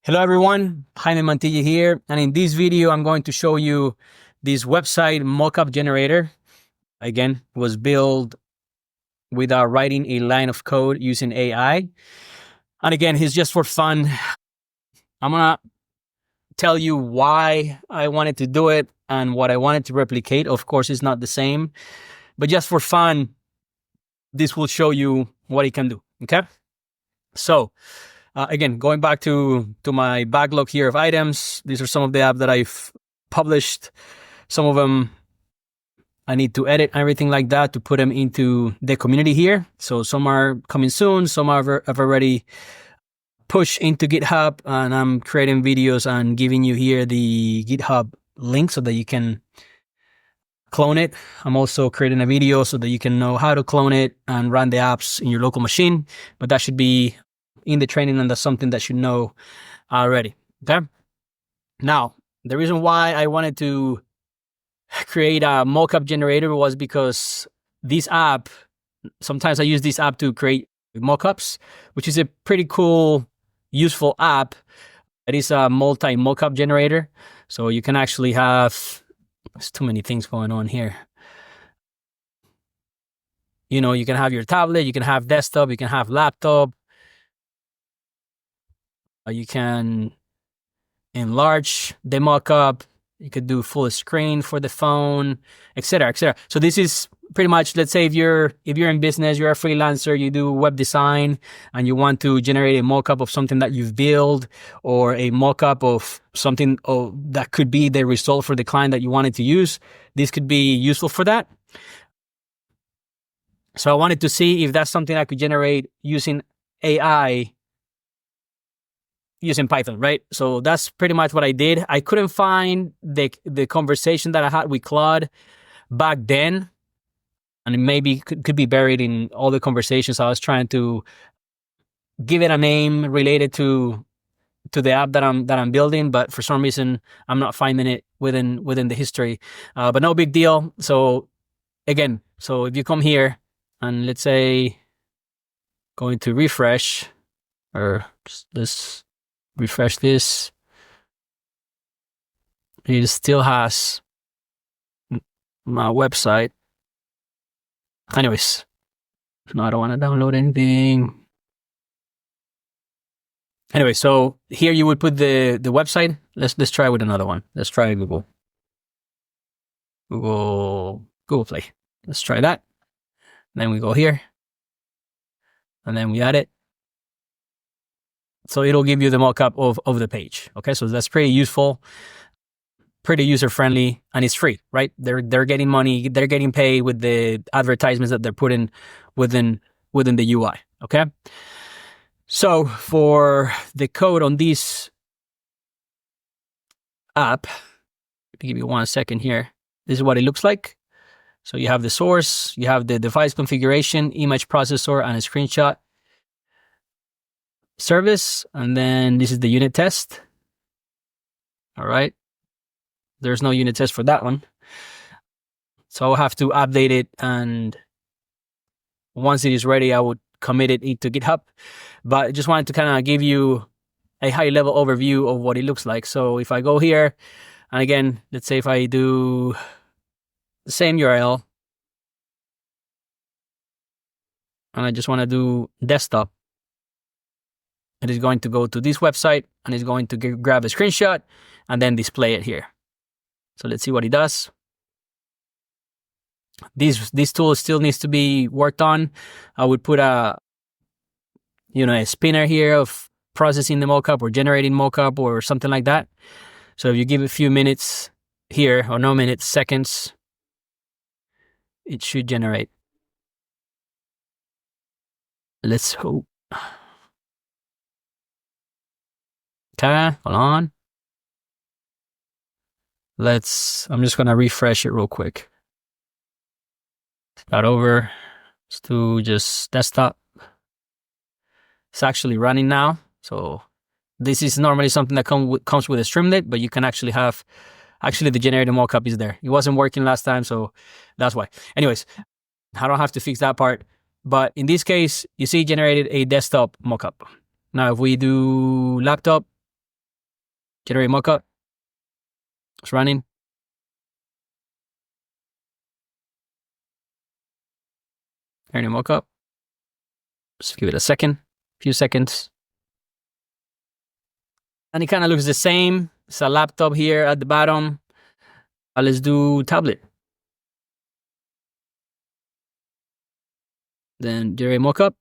Hello everyone, Jaime Mantilla here, and in this video I'm going to show you this website Mockup Generator. Again, was built without writing a line of code using AI. And again, it's just for fun. I'm gonna tell you why I wanted to do it and what I wanted to replicate. Of course, it's not the same, but just for fun, this will show you what it can do, okay? So, again, going back to my backlog here of items, these are some of the apps that I've published. Some of them I need to edit, everything like that, to put them into the community here. So some are coming soon, some have already pushed into GitHub, and I'm creating videos and giving you here the GitHub link so that you can clone it. I'm also creating a video so that you can know how to clone it and run the apps in your local machine, but that should be in the training, and that's something that you know already. Okay. Now, the reason why I wanted to create a mockup generator was because this app, sometimes I use this app to create mockups, which is a pretty cool, useful app. It is a multi mockup generator. So you can actually have, there's too many things going on here. You know, you can have your tablet, you can have desktop, you can have laptop. You can enlarge the mockup. You could do full screen for the phone, etc., etc. So this is pretty much, let's say if you're in business, you're a freelancer, you do web design, and you want to generate a mockup of something that you've built, or a mockup of something that could be the result for the client that you wanted to use. This could be useful for that. So I wanted to see if that's something I could generate using AI, using Python, right? So that's pretty much what I did. I couldn't find the conversation that I had with Claude back then, and it maybe could be buried in all the conversations. I was trying to give it a name related to the app that I'm building, but for some reason I'm not finding it within the history. But no big deal. So again, so if you come here and let's say going to refresh, or let's refresh this, it still has my website. Anyways, no, I don't want to download anything. Anyway, so here you would put the website. Let's try with another one. Let's try Google Play. Let's try that. Then we go here, and then we add it. So it'll give you the mockup of the page. Okay, so that's pretty useful, pretty user-friendly, and it's free, right? They're getting money, they're getting paid with the advertisements that they're putting within the UI, okay? So for the code on this app, give me 1 second here. This is what it looks like. So you have the source, you have the device configuration, image processor, and a screenshot service, and then this is the unit test. All right, there's no unit test for that one, so I'll have to update it, and once it is ready I would commit it into GitHub. But I just wanted to kind of give you a high level overview of what it looks like. So if I go here, and again, let's say if I do the same URL and I just want to do desktop, it is going to go to this website and it's going to grab a screenshot and then display it here. So let's see what it does. This tool still needs to be worked on. I would put a spinner here of processing the mockup or generating mockup or something like that. So if you give it a few minutes here, or no minutes, seconds, it should generate. Let's hope. Okay, hold on. I'm just gonna refresh it real quick. Start over. Let's do just desktop. It's actually running now. So this is normally something that comes with a Streamlit, but you can actually have, the generated mockup is there. It wasn't working last time, so that's why. Anyways, I don't have to fix that part. But in this case, you see, generated a desktop mockup. Now, if we do laptop, Generate mockup. It's running. Generating mockup. Just give it a few seconds. And it kind of looks the same. It's a laptop here at the bottom. Let's do tablet. Then generate mockup.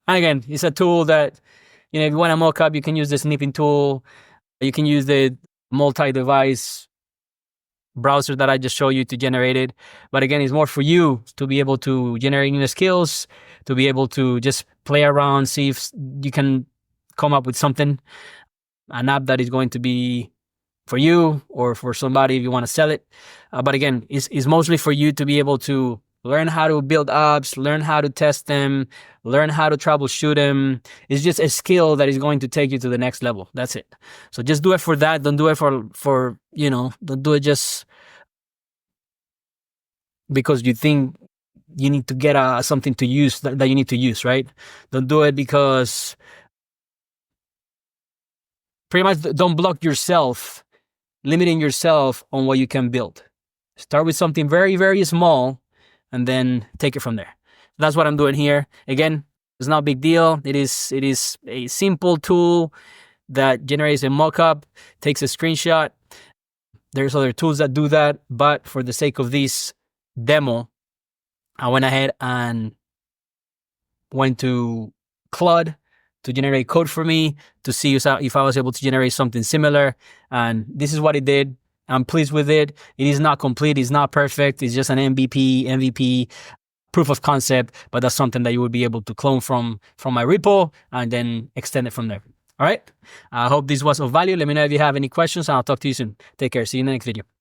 And again, it's a tool that, if you want a mockup, you can use the snipping tool. You can use the multi-device browser that I just showed you to generate it. But again, it's more for you to be able to generate new skills, to be able to just play around, see if you can come up with something, an app that is going to be for you or for somebody if you want to sell it. But again, it's mostly for you to be able to learn how to build apps, learn how to test them, learn how to troubleshoot them. It's just a skill that is going to take you to the next level. That's it. So just do it for that. Don't do it for don't do it just because you think you need to get something to use that you need to use, right? Don't do it because pretty much don't block yourself, limiting yourself on what you can build. Start with something very, very small and then take it from there. That's what I'm doing here. Again, it's not a big deal. It is a simple tool that generates a mockup, takes a screenshot. There's other tools that do that, but for the sake of this demo, I went ahead and went to Claude to generate code for me to see if I was able to generate something similar. And this is what it did. I'm pleased with it. It is not complete. It's not perfect. It's just an MVP, proof of concept, but that's something that you would be able to clone from my repo and then extend it from there. All right. I hope this was of value. Let me know if you have any questions and I'll talk to you soon. Take care. See you in the next video.